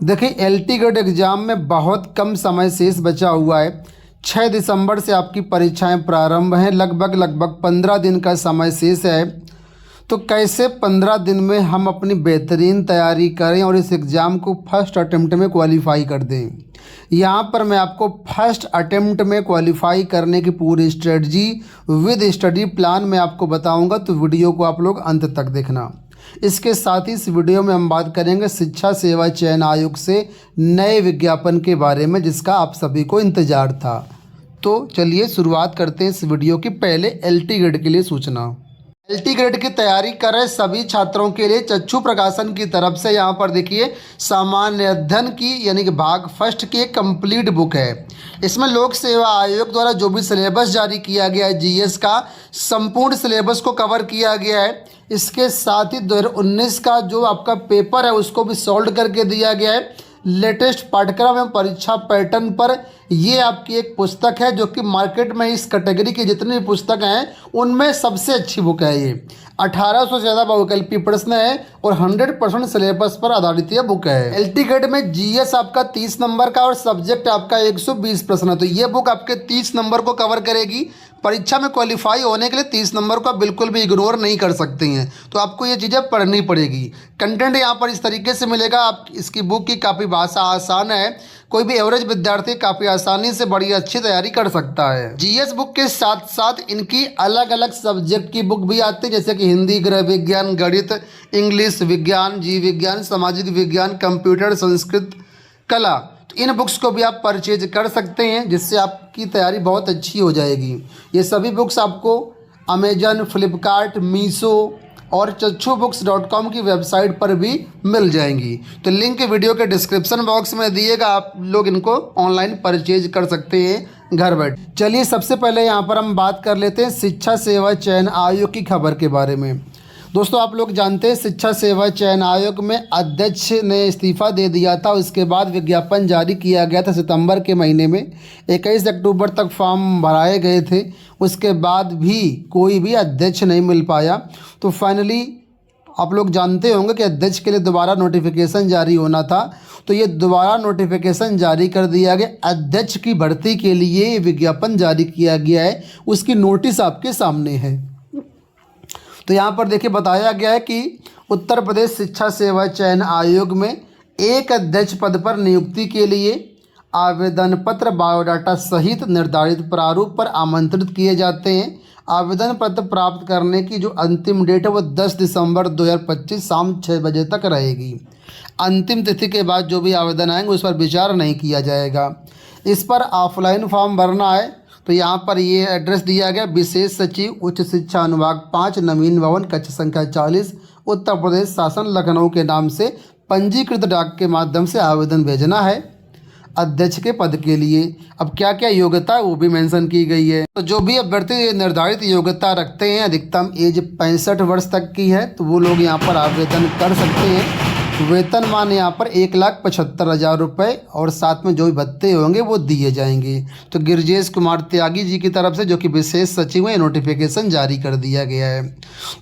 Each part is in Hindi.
देखिए एलटी ग्रेड एग्ज़ाम में बहुत कम समय शेष बचा हुआ है। 6 दिसंबर से आपकी परीक्षाएं प्रारंभ हैं। लगभग 15 दिन का समय शेष है। तो कैसे 15 दिन में हम अपनी बेहतरीन तैयारी करें और इस एग्ज़ाम को फर्स्ट अटेम्प्ट में क्वालिफाई कर दें। यहाँ पर मैं आपको फर्स्ट अटेम्प्ट में क्वालिफाई करने की पूरी स्ट्रेटजी विद स्टडी प्लान में आपको बताऊँगा, तो वीडियो को आप लोग अंत तक देखना। इसके साथ ही इस वीडियो में हम बात करेंगे शिक्षा सेवा चयन आयोग से नए विज्ञापन के बारे में, जिसका आप सभी को इंतज़ार था। तो चलिए शुरुआत करते हैं इस वीडियो की। पहले एलटी ग्रेड के लिए सूचना। एलटी ग्रेड की तैयारी कर रहे सभी छात्रों के लिए चक्षु प्रकाशन की तरफ से यहाँ पर देखिए सामान्य अध्ययन की यानी कि भाग फर्स्ट की एक कंप्लीट बुक है। इसमें लोक सेवा आयोग द्वारा जो भी सिलेबस जारी किया गया है जीएस का संपूर्ण सिलेबस को कवर किया गया है। इसके साथ ही 2019 का जो आपका पेपर है उसको भी सॉल्व करके दिया गया है। लेटेस्ट पाठ्यक्रम एवं परीक्षा पैटर्न पर ये आपकी एक पुस्तक है जो कि मार्केट में इस कैटेगरी की जितनी भी पुस्तक हैं उनमें सबसे अच्छी बुक है। ये 1800 से ज़्यादा बहुविकल्पी प्रश्न है और 100% सिलेबस पर आधारित यह बुक है। एलटी ग्रेड में जीएस आपका 30 नंबर का और सब्जेक्ट आपका 120 प्रश्न है। तो ये बुक आपके 30 नंबर को कवर करेगी। परीक्षा में क्वालिफाई होने के लिए 30 नंबर को आप बिल्कुल भी इग्नोर नहीं कर सकते हैं, तो आपको ये चीज़ें पढ़नी पड़ेगी। कंटेंट यहाँ पर इस तरीके से मिलेगा। आप इसकी बुक की काफ़ी भाषा आसान है, कोई भी एवरेज विद्यार्थी काफ़ी आसानी से बड़ी अच्छी तैयारी कर सकता है। जीएस बुक के साथ साथ इनकी अलग अलग सब्जेक्ट की बुक भी आती है, जैसे कि हिंदी, गृह विज्ञान, गणित, इंग्लिश, विज्ञान, जीव विज्ञान, सामाजिक विज्ञान, कंप्यूटर, संस्कृत, कला। तो इन बुक्स को भी आप परचेज कर सकते हैं, जिससे आपकी तैयारी बहुत अच्छी हो जाएगी। ये सभी बुक्स आपको अमेजन, फ्लिपकार्ट, मीशो और चक्षुबुक्स.com की वेबसाइट पर भी मिल जाएंगी। तो लिंक वीडियो के डिस्क्रिप्शन बॉक्स में दिएगा, आप लोग इनको ऑनलाइन परचेज कर सकते हैं घर बैठ। चलिए सबसे पहले यहाँ पर हम बात कर लेते हैं शिक्षा सेवा चयन आयोग की खबर के बारे में। दोस्तों आप लोग जानते हैं शिक्षा सेवा चयन आयोग में अध्यक्ष ने इस्तीफ़ा दे दिया था। उसके बाद विज्ञापन जारी किया गया था सितंबर के महीने में। 21 अक्टूबर तक फॉर्म भराए गए थे। उसके बाद भी कोई भी अध्यक्ष नहीं मिल पाया। तो फाइनली आप लोग जानते होंगे कि अध्यक्ष के लिए दोबारा नोटिफिकेशन जारी होना था। तो ये दोबारा नोटिफिकेशन जारी कर दिया गया। अध्यक्ष की भर्ती के लिए विज्ञापन जारी किया गया है, उसकी नोटिस आपके सामने है। तो यहाँ पर देखिए बताया गया है कि उत्तर प्रदेश शिक्षा सेवा चयन आयोग में एक अध्यक्ष पद पर नियुक्ति के लिए आवेदन पत्र, बायोडाटा सहित निर्धारित प्रारूप पर आमंत्रित किए जाते हैं। आवेदन पत्र प्राप्त करने की जो अंतिम डेट है वो 10 दिसंबर 2025 शाम 6 बजे तक रहेगी। अंतिम तिथि के बाद जो भी आवेदन आएंगे उस पर विचार नहीं किया जाएगा। इस पर ऑफलाइन फॉर्म भरना है। तो यहाँ पर ये एड्रेस दिया गया, विशेष सचिव उच्च शिक्षा अनुभाग 5, नवीन भवन, कक्ष संख्या 40, उत्तर प्रदेश शासन, लखनऊ के नाम से पंजीकृत डाक के माध्यम से आवेदन भेजना है अध्यक्ष के पद के लिए। अब क्या क्या योग्यता है वो भी मेंशन की गई है। तो जो भी अभ्यर्थी निर्धारित योग्यता रखते हैं, अधिकतम एज 65 वर्ष तक की है, तो वो लोग यहाँ पर आवेदन कर सकते हैं। वेतनमान यहाँ पर 1,75,000 रुपये और साथ में जो भी भत्ते होंगे वो दिए जाएंगे। तो गिरजेश कुमार त्यागी जी की तरफ से, जो कि विशेष सचिव हैं, नोटिफिकेशन जारी कर दिया गया है।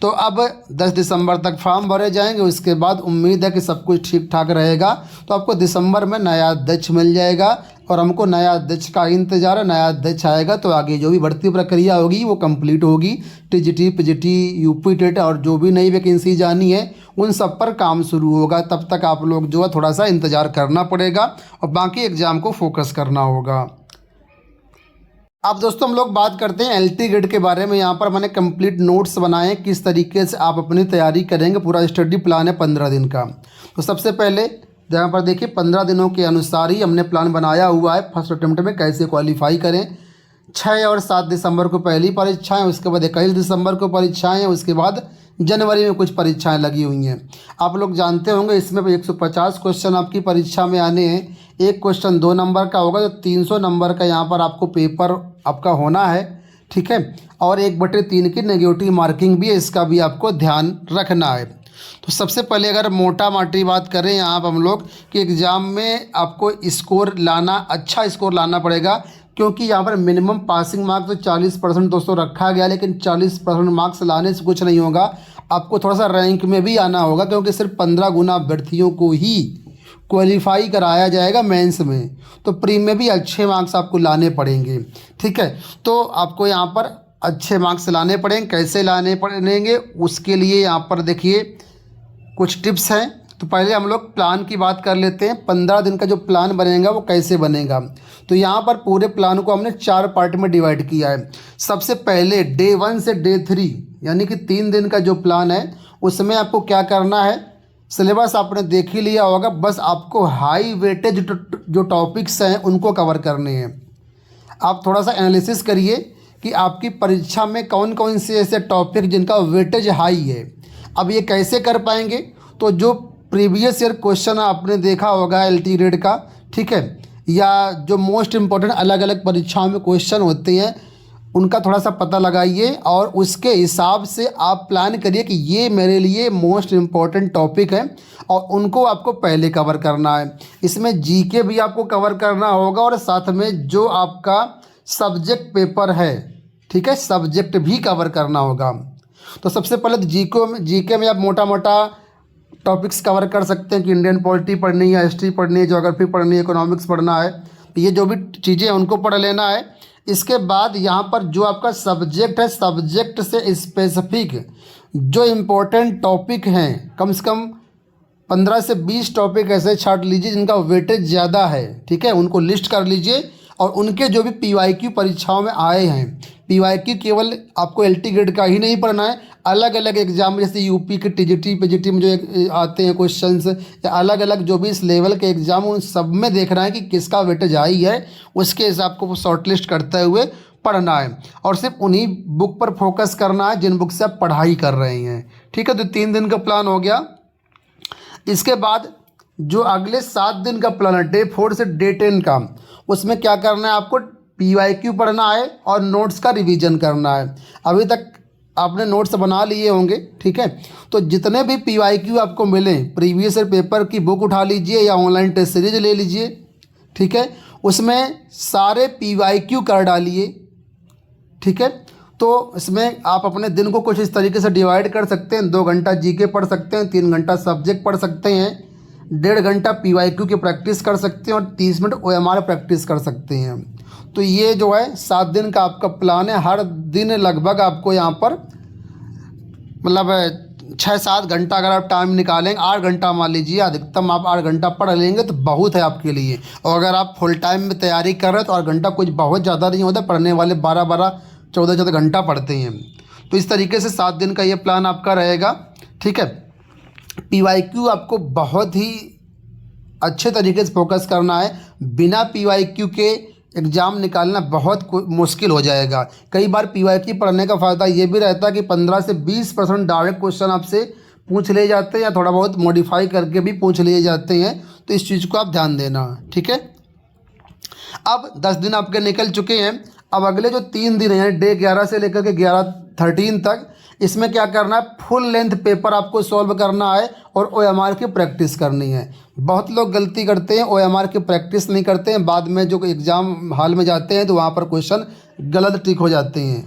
तो अब 10 दिसंबर तक फॉर्म भरे जाएंगे। उसके बाद उम्मीद है कि सब कुछ ठीक ठाक रहेगा। तो आपको दिसंबर में नया अध्यक्ष मिल जाएगा और हमको नया अध्यक्ष का इंतजार है। नया अध्यक्ष आएगा तो आगे जो भी भर्ती प्रक्रिया होगी वो कंप्लीट होगी। टीजीटी, पीजीटी, यूपी टेट और जो भी नई वैकेंसी जानी है उन सब पर काम शुरू होगा। तब तक आप लोग जो है थोड़ा सा इंतज़ार करना पड़ेगा और बाकी एग्ज़ाम को फोकस करना होगा। अब दोस्तों हम लोग बात करते हैं एलटी ग्रेड के बारे में। यहाँ पर मैंने कंप्लीट नोट्स बनाए हैं किस तरीके से आप अपनी तैयारी करेंगे। पूरा स्टडी प्लान है 15 दिन का। तो सबसे पहले यहाँ पर देखिए 15 दिनों के अनुसार ही हमने प्लान बनाया हुआ है फर्स्ट अटेम्प्ट में कैसे क्वालिफाई करें। 6 और 7 दिसंबर को पहली परीक्षाएं, उसके बाद 21 दिसंबर को परीक्षाएं, उसके बाद जनवरी में कुछ परीक्षाएं लगी हुई हैं। आप लोग जानते होंगे इसमें 150 क्वेश्चन आपकी परीक्षा में आने हैं। एक क्वेश्चन 2 नंबर का होगा, तो 300 नंबर का यहाँ पर आपको पेपर आपका होना है, ठीक है। और 1/3 की नेगेटिव मार्किंग भी है, इसका भी आपको ध्यान रखना है। तो सबसे पहले अगर मोटा माटी बात करें यहाँ पर हम लोग कि एग्ज़ाम में आपको स्कोर लाना, अच्छा स्कोर लाना पड़ेगा, क्योंकि यहाँ पर मिनिमम पासिंग मार्क्स तो 40% दोस्तों रखा गया, लेकिन 40% मार्क्स लाने से कुछ नहीं होगा। आपको थोड़ा सा रैंक में भी आना होगा, क्योंकि सिर्फ 15 गुना अभ्यर्थियों को ही क्वालिफाई कराया जाएगा मेंस में, तो प्री में भी अच्छे मार्क्स आपको लाने पड़ेंगे। ठीक है, तो आपको यहाँ पर अच्छे मार्क्स लाने पड़ेंगे। कैसे लाने पड़ेंगे उसके लिए यहाँ पर देखिए कुछ टिप्स हैं। तो पहले हम लोग प्लान की बात कर लेते हैं। 15 दिन का जो प्लान बनेगा वो कैसे बनेगा। तो यहाँ पर पूरे प्लान को हमने 4 पार्ट में डिवाइड किया है। सबसे पहले डे 1 से डे 3 यानी कि 3 दिन का जो प्लान है उसमें आपको क्या करना है, सिलेबस आपने देख ही लिया होगा, बस आपको हाई वेटेज जो टॉपिक्स हैं उनको कवर करने हैं। आप थोड़ा सा एनालिसिस करिए कि आपकी परीक्षा में कौन कौन से ऐसे टॉपिक जिनका वेटेज हाई है। अब ये कैसे कर पाएंगे, तो जो प्रीवियस ईयर क्वेश्चन आपने देखा होगा एलटी ग्रेड का, ठीक है, या जो मोस्ट इम्पोर्टेंट अलग अलग परीक्षाओं में क्वेश्चन होते हैं उनका थोड़ा सा पता लगाइए और उसके हिसाब से आप प्लान करिए कि ये मेरे लिए मोस्ट इम्पॉर्टेंट टॉपिक है और उनको आपको पहले कवर करना है। इसमें जीके भी आपको कवर करना होगा और साथ में जो आपका सब्जेक्ट पेपर है, ठीक है, सब्जेक्ट भी कवर करना होगा। तो सबसे पहले तो जीके में आप मोटा मोटा टॉपिक्स कवर कर सकते हैं कि इंडियन पॉलिटी पढ़नी है, हिस्ट्री पढ़नी है, ज्योग्राफी पढ़नी है, इकोनॉमिक्स पढ़ना है, ये जो भी चीज़ें हैं उनको पढ़ लेना है। इसके बाद यहाँ पर जो आपका सब्जेक्ट है, सब्जेक्ट से स्पेसिफिक जो इम्पोर्टेंट टॉपिक हैं, कम से कम 15 से 20 टॉपिक ऐसे छांट लीजिए जिनका वेटेज ज़्यादा है, ठीक है, उनको लिस्ट कर लीजिए। और उनके जो भी पीवाईक्यू परीक्षाओं में आए हैं, पीवाईक्यू केवल आपको एलटी ग्रेड का ही नहीं पढ़ना है, अलग अलग एग्जाम जैसे यूपी के टीजीटी पीजीटी में जो आते हैं क्वेश्चंस या अलग अलग जो भी इस लेवल के एग्जाम, उन सब में देखना है कि किसका वेटेज हाई है, उसके हिसाब को शॉर्टलिस्ट करते हुए पढ़ना है और सिर्फ उन्हीं बुक पर फोकस करना है जिन बुक से आप पढ़ाई कर रहे हैं। ठीक है, तो 3 दिन का प्लान हो गया। इसके बाद जो अगले 7 दिन का प्लान है डे 4 से डे 10 का, उसमें क्या करना है, आपको पीवाईक्यू पढ़ना है और नोट्स का रिवीजन करना है। अभी तक आपने नोट्स बना लिए होंगे, ठीक है, तो जितने भी पीवाईक्यू आपको मिले प्रीवियस ईयर पेपर की बुक उठा लीजिए या ऑनलाइन टेस्ट सीरीज ले लीजिए, ठीक है, उसमें सारे पीवाईक्यू कर डालिए। ठीक है, तो इसमें आप अपने दिन को कुछ इस तरीके से डिवाइड कर सकते हैं। 2 घंटा जीके पढ़ सकते हैं, 3 घंटा सब्जेक्ट पढ़ सकते हैं, 1.5 घंटा पीवाईक्यू की प्रैक्टिस कर सकते हैं और 30 मिनट ओएमआर प्रैक्टिस कर सकते हैं। तो ये जो है 7 दिन का आपका प्लान है। हर दिन लगभग आपको यहाँ पर मतलब 6-7 घंटा अगर आप टाइम निकालेंगे, 8 घंटा मान लीजिए अधिकतम आप 8 घंटा पढ़ लेंगे तो बहुत है आपके लिए। और अगर आप फुल टाइम में तैयारी कर रहे हैं तो 8 घंटा कुछ बहुत ज़्यादा नहीं होता, पढ़ने वाले 12-12 14-14 घंटा पढ़ते हैं। तो इस तरीके से 7 दिन का ये प्लान आपका रहेगा। ठीक है, पीवाईक्यू आपको बहुत ही अच्छे तरीके से फोकस करना है। बिना पीवाईक्यू के एग्ज़ाम निकालना बहुत मुश्किल हो जाएगा। कई बार पीवाईक्यू पढ़ने का फ़ायदा ये भी रहता है कि 15 से 20% डायरेक्ट क्वेश्चन आपसे पूछ लिए जाते हैं या थोड़ा बहुत मॉडिफाई करके भी पूछ लिए जाते हैं, तो इस चीज़ को आप ध्यान देना। ठीक है, अब 10 दिन आपके निकल चुके हैं। अब अगले जो 3 दिन हैं डे 11 से लेकर के 13 तक, इसमें क्या करना है, फुल लेंथ पेपर आपको सॉल्व करना है और ओएमआर की प्रैक्टिस करनी है। बहुत लोग गलती करते हैं, ओएमआर की प्रैक्टिस नहीं करते हैं, बाद में जो एग्ज़ाम हॉल में जाते हैं तो वहाँ पर क्वेश्चन गलत टिक हो जाते हैं।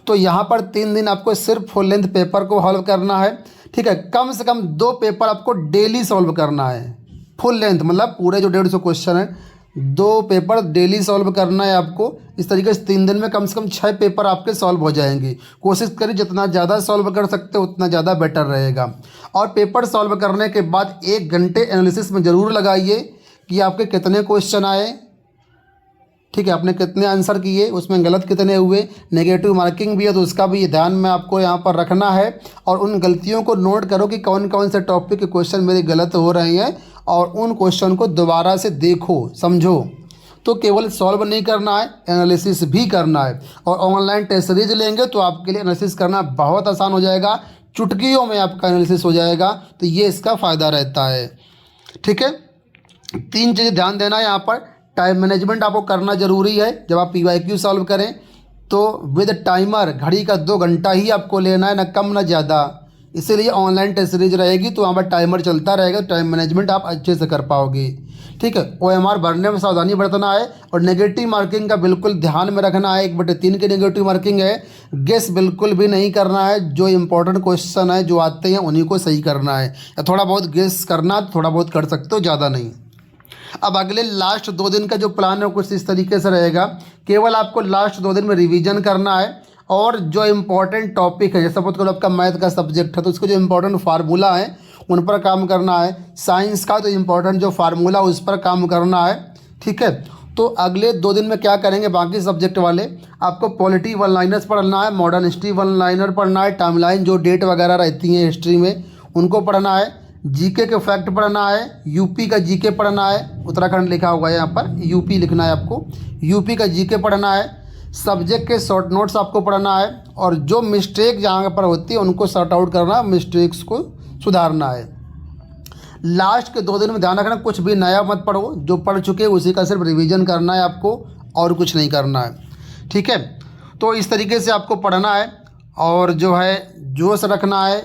तो यहाँ पर 3 दिन आपको सिर्फ फुल लेंथ पेपर को सॉल्व करना है। ठीक है, कम से कम 2 पेपर आपको डेली सॉल्व करना है। फुल लेंथ मतलब पूरे जो 150 क्वेश्चन है 2 पेपर डेली सॉल्व करना है आपको। इस तरीके से 3 दिन में कम से कम 6 पेपर आपके सॉल्व हो जाएंगे। कोशिश करिए जितना ज़्यादा सॉल्व कर सकते हो उतना ज़्यादा बेटर रहेगा। और पेपर सॉल्व करने के बाद 1 घंटे एनालिसिस में ज़रूर लगाइए कि आपके कितने क्वेश्चन आए, ठीक है, आपने कितने आंसर किए, उसमें गलत कितने हुए, नेगेटिव मार्किंग भी है तो उसका भी ध्यान में आपको यहाँ पर रखना है। और उन गलतियों को नोट करो कि कौन कौन से टॉपिक के क्वेश्चन मेरे गलत हो रहे हैं और उन क्वेश्चन को दोबारा से देखो, समझो। तो केवल सॉल्व नहीं करना है, एनालिसिस भी करना है। और ऑनलाइन टेस्ट सीरीज लेंगे तो आपके लिए एनालिसिस करना बहुत आसान हो जाएगा, चुटकियों में आपका एनालिसिस हो जाएगा। तो ये इसका फ़ायदा रहता है। ठीक है, 3 चीज़ें ध्यान देना है यहाँ पर। टाइम मैनेजमेंट आपको करना ज़रूरी है। जब आप पीवाईक्यू सॉल्व करें तो विद टाइमर घड़ी का 2 घंटा ही आपको लेना है, ना कम ना ज़्यादा। इसीलिए ऑनलाइन टेस्ट सीरीज रहेगी, तो वहाँ पर टाइमर चलता रहेगा, टाइम मैनेजमेंट आप अच्छे से कर पाओगे। ठीक है, OMR भरने में सावधानी बरतना है और नेगेटिव मार्किंग का बिल्कुल ध्यान में रखना है। 1/3 की नेगेटिव मार्किंग है, गेस बिल्कुल भी नहीं करना है। जो इंपॉर्टेंट क्वेश्चन है जो आते हैं उन्हीं को सही करना है, या थोड़ा बहुत गेस करना, थोड़ा बहुत कर सकते हो, ज़्यादा नहीं। अब अगले लास्ट 2 दिन का जो प्लान है कुछ इस तरीके से रहेगा। केवल आपको लास्ट 2 दिन में रिवीजन करना है और जो इम्पोर्टेंट टॉपिक है, जैसे सपोज करो आपका मैथ का सब्जेक्ट है तो उसके जो इम्पोर्टेंट फार्मूला है उन पर काम करना है। साइंस का तो इम्पोर्टेंट जो फार्मूला उस पर काम करना है। ठीक है, तो अगले 2 दिन में क्या करेंगे, बाकी सब्जेक्ट वाले आपको पॉलिटी वन लाइनर्स पढ़ना है, मॉडर्न हिस्ट्री वन लाइनर पढ़ना है, टाइमलाइन जो डेट वगैरह रहती हैं हिस्ट्री में उनको पढ़ना है, जीके के फैक्ट पढ़ना है, यूपी का जीके पढ़ना है, उत्तराखंड लिखा हुआ है यहाँ पर, यूपी लिखना है आपको, यूपी का जीके पढ़ना है, सब्जेक्ट के शॉर्ट नोट्स आपको पढ़ना है और जो मिस्टेक जहाँ पर होती है उनको सॉर्ट आउट करना, मिस्टेक्स को सुधारना है। लास्ट के 2 दिन में ध्यान रखना कुछ भी नया मत पढ़ो, जो पढ़ चुके हैं उसी का सिर्फ रिवीजन करना है आपको और कुछ नहीं करना है। ठीक है, तो इस तरीके से आपको पढ़ना है और जो है जोश रखना है,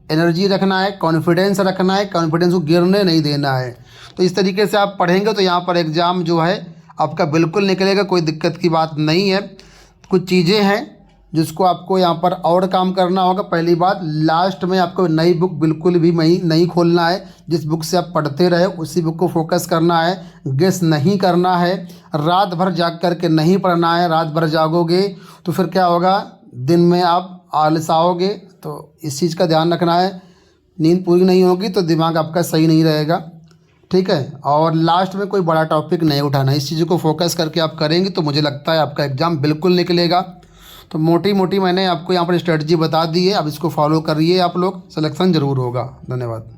एनर्जी रखना है, कॉन्फिडेंस रखना है, कॉन्फिडेंस को गिरने नहीं देना है। तो इस तरीके से आप पढ़ेंगे तो यहाँ पर एग्ज़ाम जो है आपका बिल्कुल निकलेगा, कोई दिक्कत की बात नहीं है। कुछ चीज़ें हैं जिसको आपको यहाँ पर और काम करना होगा। पहली बात, लास्ट में आपको नई बुक बिल्कुल भी नहीं खोलना है। जिस बुक से आप पढ़ते रहे उसी बुक को फोकस करना है, गेस नहीं करना है, रात भर जाग करके नहीं पढ़ना है। रात भर जागोगे तो फिर क्या होगा, दिन में आप आलसाओगे, तो इस चीज़ का ध्यान रखना है। नींद पूरी नहीं होगी तो दिमाग आपका सही नहीं रहेगा। ठीक है, और लास्ट में कोई बड़ा टॉपिक नहीं उठाना, इस चीज़ को फोकस करके आप करेंगे तो मुझे लगता है आपका एग्ज़ाम बिल्कुल निकलेगा। तो मोटी मोटी मैंने आपको यहाँ पर स्ट्रेटजी बता दी है, अब इसको फॉलो करिए आप लोग, सिलेक्शन ज़रूर होगा। धन्यवाद।